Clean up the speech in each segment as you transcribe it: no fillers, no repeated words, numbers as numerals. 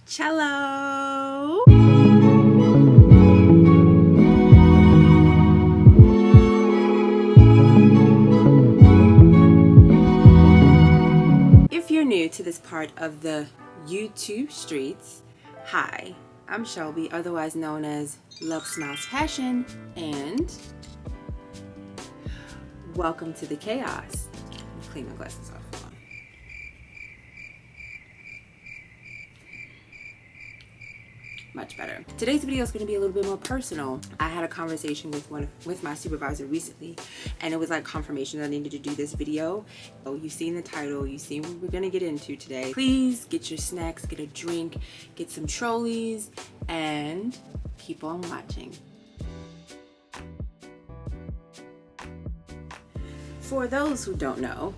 Cello. If you're new to this part of the YouTube streets, hi, I'm Shelby, otherwise known as Love Smiles Passion, and welcome to the chaos. Let me clean my glasses off. Much better. Today's video is going to be a little bit more personal. I had a conversation with my supervisor recently, and it was like confirmation that I needed to do this video. So you've seen the title, you've seen what we're going to get into today. Please get your snacks, get a drink, get some trolleys, and keep on watching. For those who don't know,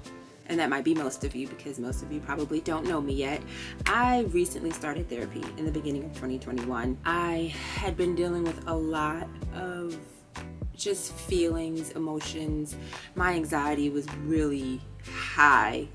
and that might be most of you because most of you probably don't know me yet, I recently started therapy in the beginning of 2021. I had been dealing with a lot of just feelings, emotions. My anxiety was really high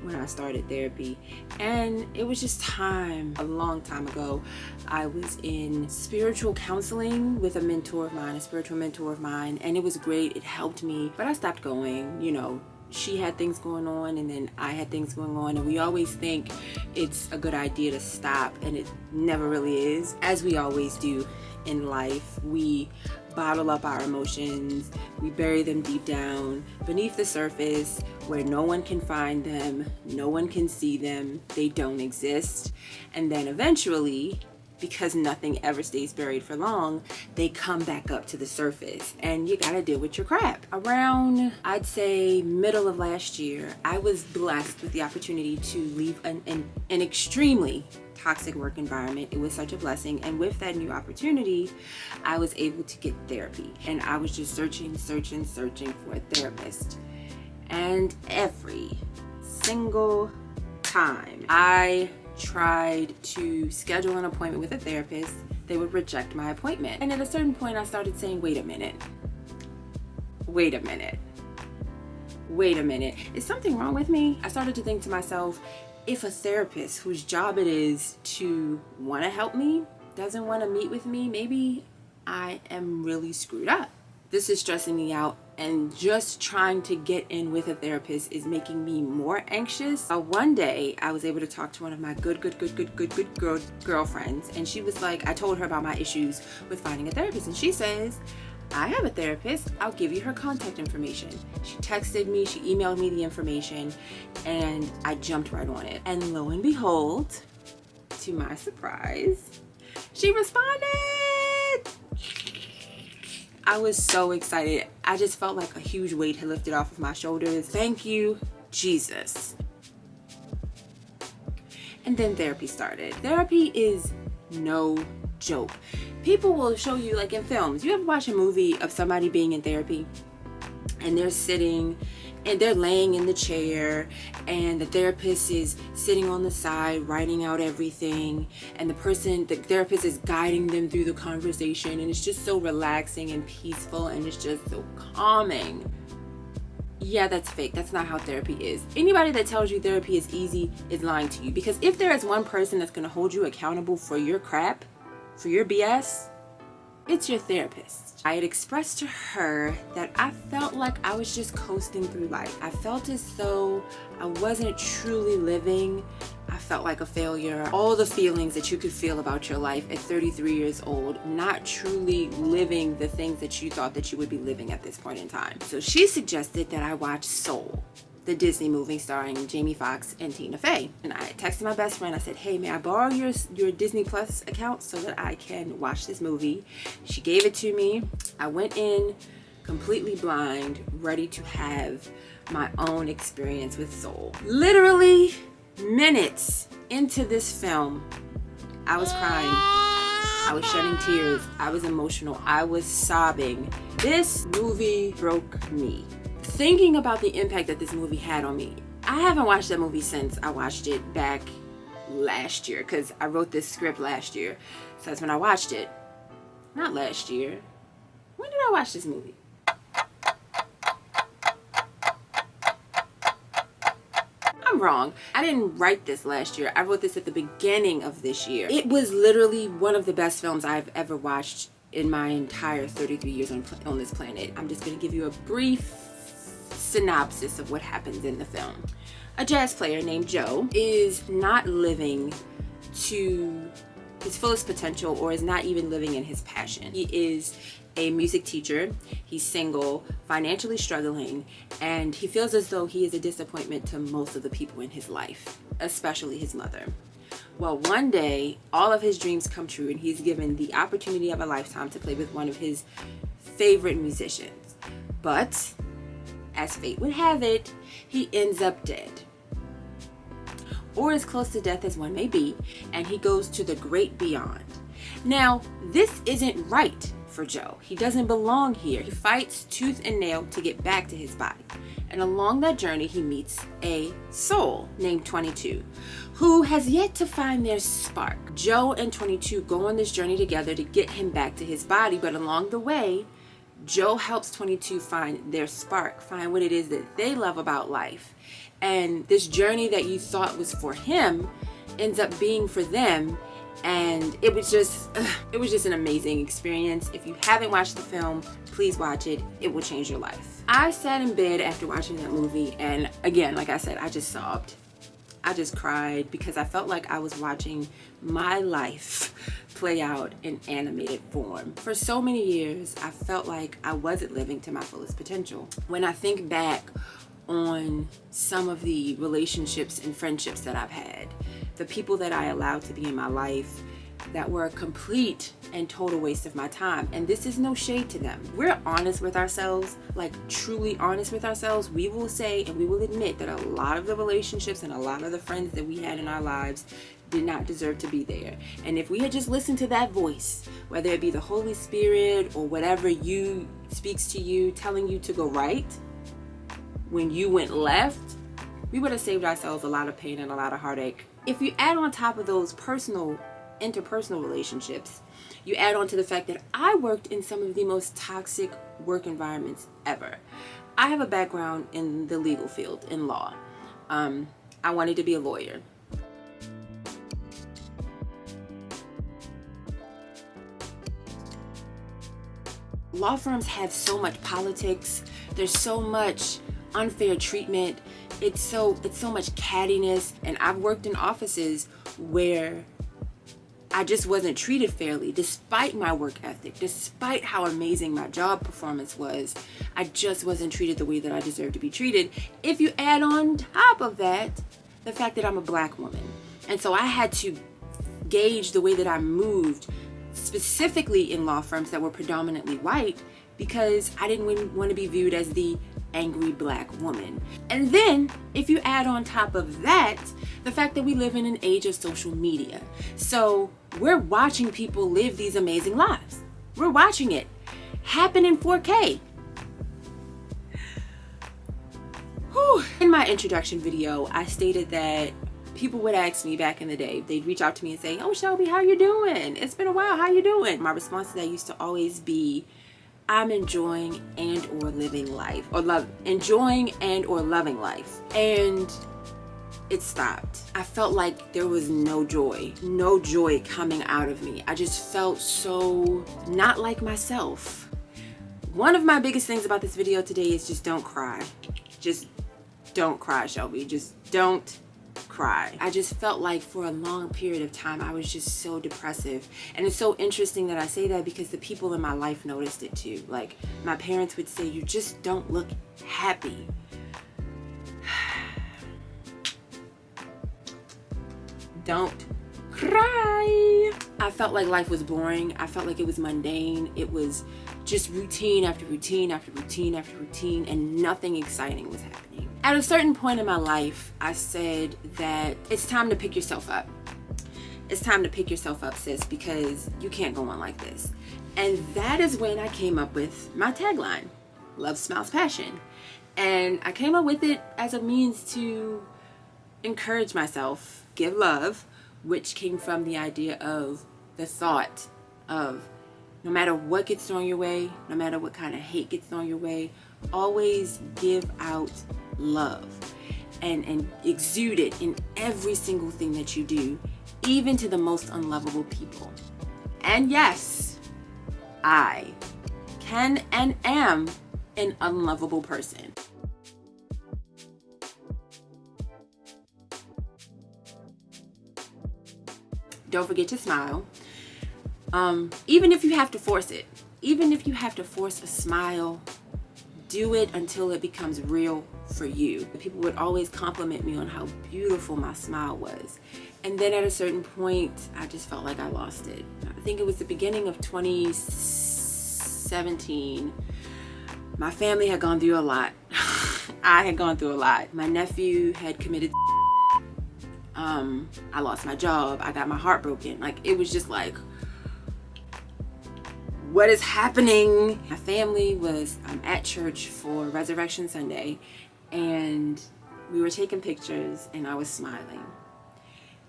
when I started therapy, and it was just time. A long time ago, I was in spiritual counseling with a spiritual mentor of mine, and it was great. It helped me, but I stopped going. You know, she had things going on and then I had things going on, and we always think it's a good idea to stop, and it never really is. As we always do in life, we bottle up our emotions, we bury them deep down beneath the surface where no one can find them, no one can see them, they don't exist. And then eventually, because nothing ever stays buried for long, they come back up to the surface and you gotta deal with your crap. Around, I'd say, middle of last year, I was blessed with the opportunity to leave an extremely toxic work environment. It was such a blessing, and with that new opportunity, I was able to get therapy, and I was just searching for a therapist. And every single time I tried to schedule an appointment with a therapist, they would reject my appointment. And at a certain point, I started saying, wait a minute, is something wrong with me? I started to think to myself, if a therapist whose job it is to want to help me doesn't want to meet with me, maybe I am really screwed up. This is stressing me out, and just trying to get in with a therapist is making me more anxious. One day I was able to talk to one of my good girlfriends, and she was like, I told her about my issues with finding a therapist, and she says, I have a therapist, I'll give you her contact information. She texted me, she emailed me the information, and I jumped right on it. And lo and behold, to my surprise, she responded. I was so excited. I just felt like a huge weight had lifted off of my shoulders. Thank you, Jesus. And then therapy started. Therapy is no joke. People will show you, like in films, you ever watch a movie of somebody being in therapy and they're sitting and they're laying in the chair and the therapist is sitting on the side writing out everything, and the therapist is guiding them through the conversation, and it's just so relaxing and peaceful, and it's just so calming. Yeah, that's fake. That's not how therapy is. Anybody that tells you therapy is easy is lying to you, because if there is one person that's going to hold you accountable for your crap, for your BS, it's your therapist. I had expressed to her that I felt like I was just coasting through life. I felt as though I wasn't truly living. I felt like a failure. All the feelings that you could feel about your life at 33 years old, not truly living the things that you thought that you would be living at this point in time. So she suggested that I watch Soul, the Disney movie starring Jamie Foxx and Tina Fey. And I texted my best friend. I said, hey, may I borrow your Disney Plus account so that I can watch this movie? She gave it to me. I went in completely blind, ready to have my own experience with Soul. Literally minutes into this film, I was crying. I was shedding tears. I was emotional. I was sobbing. This movie broke me. Thinking about the impact that this movie had on me, I haven't watched that movie since I watched it back last year, because I wrote this script last year. So that's when I watched it. Not last year. When did I watch this movie? wrong. I didn't write this last year. I wrote this at the beginning of this year. It was literally one of the best films I've ever watched in my entire 33 years on this planet. I'm just going to give you a brief synopsis of what happens in the film. A jazz player named Joe is not living to his fullest potential, or is not even living in his passion. He is a music teacher, he's single, financially struggling, and he feels as though he is a disappointment to most of the people in his life, especially his mother. Well, one day, all of his dreams come true and he's given the opportunity of a lifetime to play with one of his favorite musicians. But, as fate would have it, he ends up dead, or as close to death as one may be, and he goes to the great beyond. Now, this isn't right for Joe. He doesn't belong here. He fights tooth and nail to get back to his body. And along that journey, he meets a soul named 22, who has yet to find their spark. Joe and 22 go on this journey together to get him back to his body, but along the way, Joe helps 22 find their spark, find what it is that they love about life. And this journey that you thought was for him ends up being for them. And it was just an amazing experience. If you haven't watched the film, please watch it. It will change your life. I sat in bed after watching that movie, and again, like I said, I just sobbed. I just cried because I felt like I was watching my life play out in animated form. For so many years, I felt like I wasn't living to my fullest potential. When I think back on some of the relationships and friendships that I've had, the people that I allowed to be in my life that were a complete and total waste of my time. And this is no shade to them. We're honest with ourselves, like truly honest with ourselves. We will say and we will admit that a lot of the relationships and a lot of the friends that we had in our lives did not deserve to be there. And if we had just listened to that voice, whether it be the Holy Spirit or whatever you speaks to you, telling you to go right when you went left, we would have saved ourselves a lot of pain and a lot of heartache. If you add on top of those interpersonal relationships, you add on to the fact that I worked in some of the most toxic work environments ever. I have a background in the legal field, in law. I wanted to be a lawyer. Law firms have so much politics. There's so much unfair treatment. It's so much cattiness. And I've worked in offices where I just wasn't treated fairly, despite my work ethic, despite how amazing my job performance was. I just wasn't treated the way that I deserved to be treated. If you add on top of that the fact that I'm a Black woman, and so I had to gauge the way that I moved, specifically in law firms that were predominantly white, because I didn't want to be viewed as the angry Black woman. And then if you add on top of that the fact that we live in an age of social media, so we're watching people live these amazing lives. We're watching it happen in 4K. Whew. In my introduction video, I stated that people would ask me back in the day, they'd reach out to me and say, "Oh, Shelby, how you doing? It's been a while, how you doing?" My response to that used to always be, "I'm enjoying and or living life," or enjoying and or loving life. And it stopped. I felt like there was no joy coming out of me. I just felt so not like myself. One of my biggest things about this video today is just don't cry. Just don't cry, Shelby. Just don't cry. I just felt like for a long period of time I was just so depressive. And it's so interesting that I say that because the people in my life noticed it too. Like my parents would say, "You just don't look happy." Don't cry. I felt like life was boring. I felt like it was mundane. It was just routine after routine after routine after routine, and nothing exciting was happening. At a certain point in my life, I said that it's time to pick yourself up. It's time to pick yourself up, sis, because you can't go on like this. And that is when I came up with my tagline, Love, Smiles, Passion. And I came up with it as a means to encourage myself, give love, which came from the idea of the thought of no matter what gets thrown your way, no matter what kind of hate gets thrown your way, always give out love. and exude it in every single thing that you do, even to the most unlovable people. And yes, I can and am an unlovable person. Don't forget to smile. Even if you have to force it, even if you have to force a smile, do it until it becomes real for you. People would always compliment me on how beautiful my smile was. And then at a certain point, I just felt like I lost it. I think it was the beginning of 2017. My family had gone through a lot. I had gone through a lot. My nephew had committed. I lost my job. I got my heart broken. Like, it was just like, what is happening? My family was at church for Resurrection Sunday, and we were taking pictures, and I was smiling.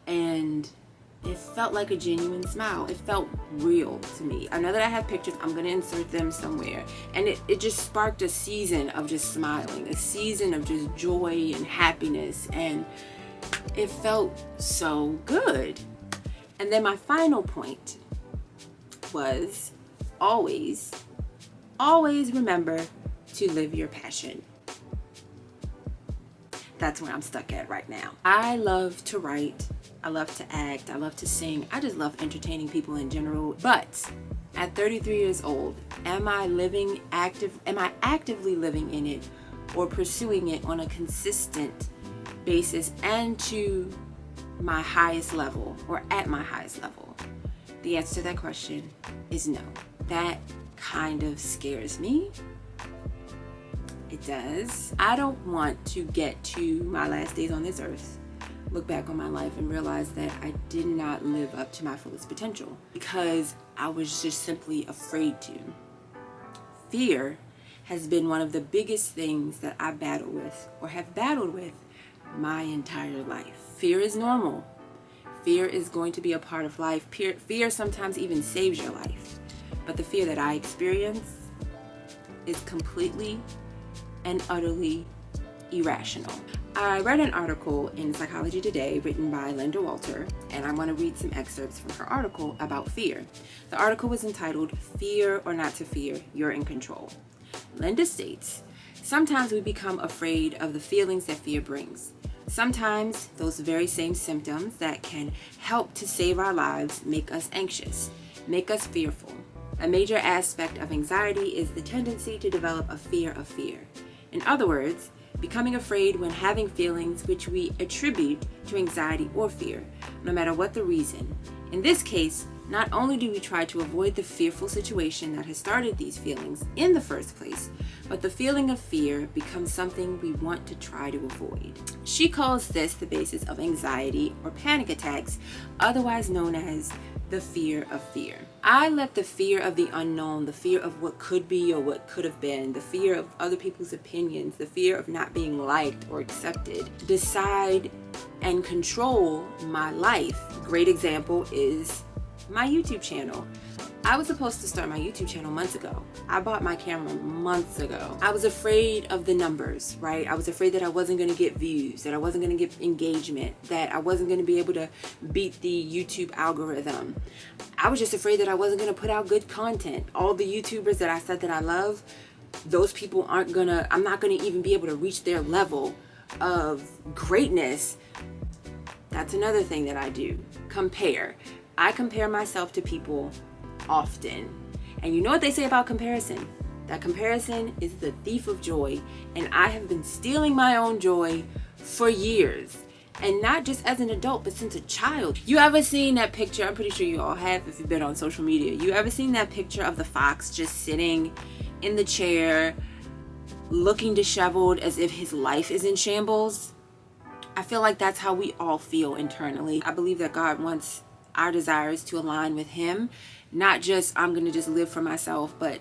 And it felt like a genuine smile. It felt real to me. I know that I have pictures. I'm going to insert them somewhere. And it just sparked a season of just smiling, a season of just joy and happiness. And it felt so good. And then my final point was always remember to live your passion. That's where I'm stuck at right now. I love to write. I love to act. I love to sing. I just love entertaining people in general. But at 33 years old, am I actively living in it or pursuing it on a consistent basis and to my highest level or at my highest level? The answer to that question is no. That kind of scares me. It does. I don't want to get to my last days on this earth, look back on my life and realize that I did not live up to my fullest potential because I was just simply afraid to. Fear has been one of the biggest things that I battle with or have battled with my entire life. Fear is normal. Fear is going to be a part of life. Fear sometimes even saves your life. But the fear that I experience is completely and utterly irrational. I read an article in Psychology Today written by Linda Walter, and I want to read some excerpts from her article about fear. The article was entitled, "Fear or Not to Fear, You're in Control." Linda states, "Sometimes we become afraid of the feelings that fear brings. Sometimes those very same symptoms that can help to save our lives make us anxious, make us fearful. A major aspect of anxiety is the tendency to develop a fear of fear. In other words, becoming afraid when having feelings which we attribute to anxiety or fear, no matter what the reason. In this case, not only do we try to avoid the fearful situation that has started these feelings in the first place, but the feeling of fear becomes something we want to try to avoid." She calls this the basis of anxiety or panic attacks, otherwise known as the fear of fear. I let the fear of the unknown, the fear of what could be or what could have been, the fear of other people's opinions, the fear of not being liked or accepted, decide and control my life. Great example is my YouTube channel. I was supposed to start my YouTube channel months ago. I bought my camera months ago. I was afraid of the numbers, right? I was afraid that I wasn't going to get views, that I wasn't going to get engagement, that I wasn't going to be able to beat the YouTube algorithm. I was just afraid that I wasn't going to put out good content. All the YouTubers that I said that I love, those people I'm not going to even be able to reach their level of greatness. That's another thing that I do. Compare. I compare myself to people often. And you know what they say about comparison? That comparison is the thief of joy. And I have been stealing my own joy for years. And not just as an adult, but since a child. You ever seen that picture? I'm pretty sure you all have if you've been on social media. You ever seen that picture of the fox just sitting in the chair, looking disheveled as if his life is in shambles? I feel like that's how we all feel internally. I believe that God wants our desires to align with Him. Not just, I'm going to just live for myself, but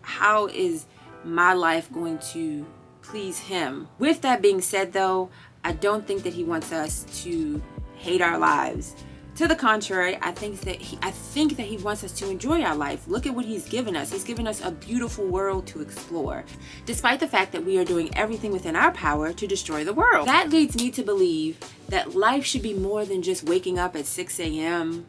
how is my life going to please Him? With that being said though, I don't think that He wants us to hate our lives, To the contrary, I think that he wants us to enjoy our life. Look at what he's given us. He's given us a beautiful world to explore, despite the fact that we are doing everything within our power to destroy the world. That leads me to believe that life should be more than just waking up at 6 a.m.,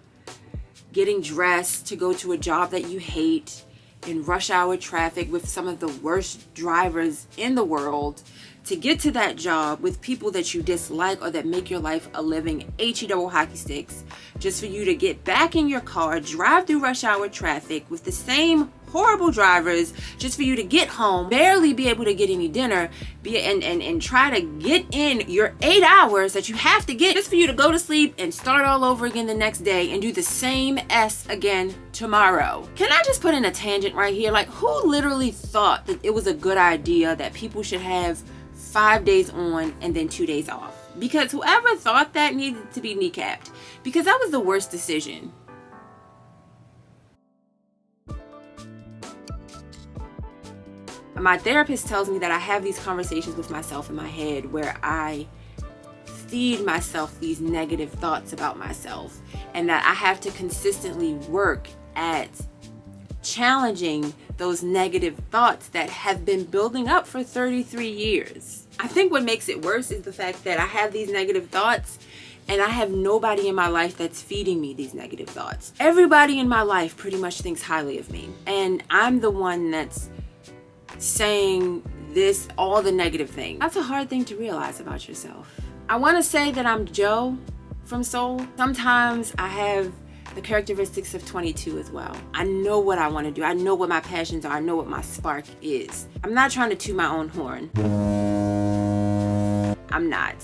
getting dressed to go to a job that you hate, in rush hour traffic with some of the worst drivers in the world, to get to that job with people that you dislike or that make your life a living HE double hockey sticks, just for you to get back in your car, drive through rush hour traffic with the same horrible drivers, just for you to get home, barely be able to get any dinner, and try to get in your 8 hours that you have to get, just for you to go to sleep and start all over again the next day and do the same S again tomorrow. Can I just put in a tangent right here? Like, who literally thought that it was a good idea that people should have 5 days on and then 2 days off? Because whoever thought that needed to be kneecapped, because that was the worst decision. My therapist tells me that I have these conversations with myself in my head where I feed myself these negative thoughts about myself, and that I have to consistently work at challenging those negative thoughts that have been building up for 33 years. I think what makes it worse is the fact that I have these negative thoughts and I have nobody in my life that's feeding me these negative thoughts. Everybody in my life pretty much thinks highly of me, and I'm the one that's saying this, all the negative things. That's a hard thing to realize about yourself. I want to say that I'm Joe from Soul. Sometimes I have the characteristics of 22 as well. I know what I want to do. I know what my passions are. I know what my spark is. I'm not trying to toot my own horn. I'm not.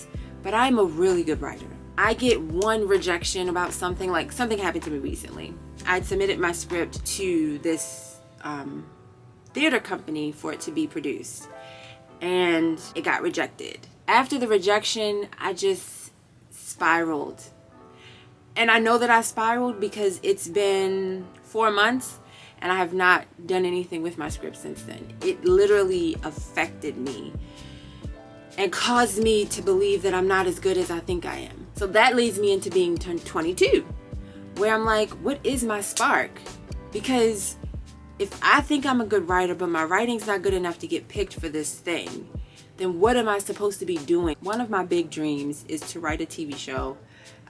But I'm a really good writer. I get one rejection about something, like something happened to me recently. I'd submitted my script to this theater company for it to be produced, and it got rejected. After the rejection, I just spiraled. And I know that I spiraled because it's been 4 months and I have not done anything with my script since then. It literally affected me and caused me to believe that I'm not as good as I think I am. So that leads me into being 22, where I'm like, what is my spark? Because if I think I'm a good writer, but my writing's not good enough to get picked for this thing, then what am I supposed to be doing? One of my big dreams is to write a TV show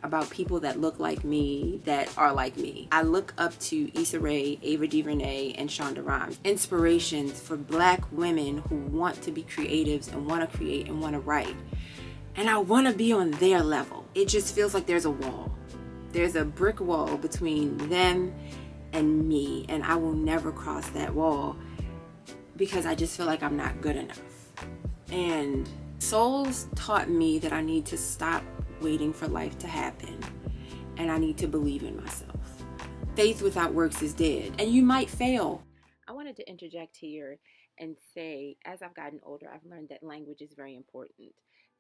about people that look like me, that are like me. I look up to Issa Rae, Ava DuVernay, and Shonda Rhimes. Inspirations for Black women who want to be creatives and want to create and want to write. And I want to be on their level. It just feels like there's a wall. There's a brick wall between them and me, and I will never cross that wall because I just feel like I'm not good enough. And Souls taught me that I need to stop waiting for life to happen, and I need to believe in myself. Faith without works is dead, and you might fail. I wanted to interject here and say, as I've gotten older, I've learned that language is very important.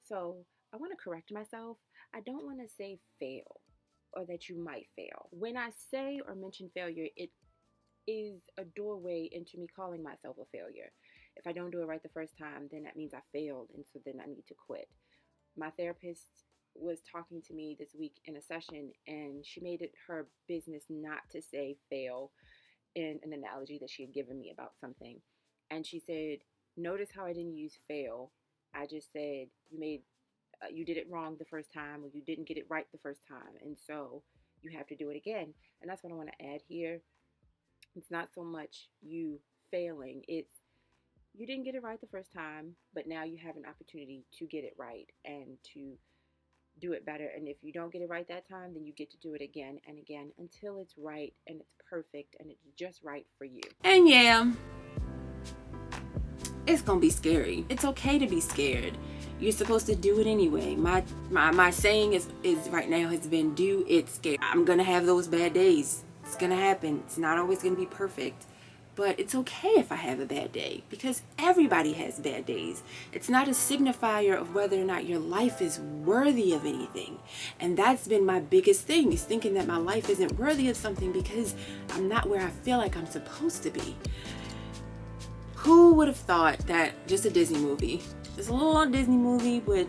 So I want to correct myself. I don't want to say fail or that you might fail. When I say or mention failure, it is a doorway into me calling myself a failure. If I don't do it right the first time, then that means I failed, and so then I need to quit. My therapist was talking to me this week in a session, and she made it her business not to say fail in an analogy that she had given me about something. And she said, notice how I didn't use fail. I just said you did it wrong the first time, or you didn't get it right the first time, and so you have to do it again. And that's what I want to add here. It's not so much you failing, it's you didn't get it right the first time, but now you have an opportunity to get it right and to do it better. And if you don't get it right that time, then you get to do it again and again until it's right and it's perfect and it's just right for you. And yeah, it's gonna be scary. It's okay to be scared. You're supposed to do it anyway. My saying is right now has been, do it scared. I'm gonna have those bad days. It's gonna happen. It's not always gonna be perfect. But it's okay if I have a bad day, because everybody has bad days. It's not a signifier of whether or not your life is worthy of anything. And that's been my biggest thing, is thinking that my life isn't worthy of something because I'm not where I feel like I'm supposed to be. Who would have thought that just a Disney movie, just a little Disney movie, would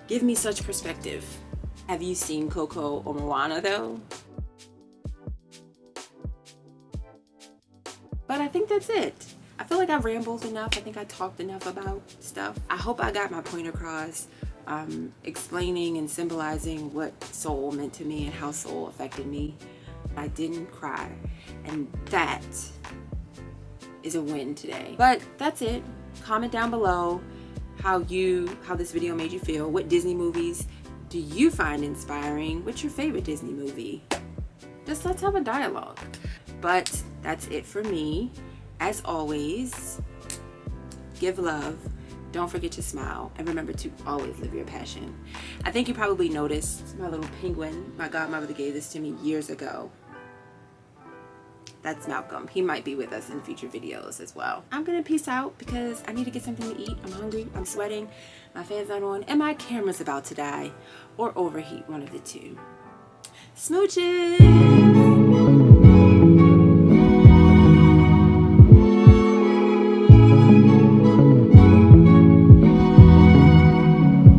give me such perspective Have you seen Coco or Moana though? But I think that's it. I feel like I rambled enough. I think I talked enough about stuff. I hope I got my point across, explaining and symbolizing what soul meant to me and how soul affected me. I didn't cry, and that is a win today. But that's it. Comment down below how this video made you feel. What Disney movies do you find inspiring? What's your favorite Disney movie? Just let's have a dialogue. But that's it for me. As always, give love, don't forget to smile, and remember to always live your passion. I think you probably noticed my little penguin. My godmother gave this to me years ago. That's Malcolm. He might be with us in future videos as well. I'm gonna peace out because I need to get something to eat. I'm hungry, I'm sweating, my fan's not on, and my camera's about to die or overheat, one of the two. Smooches!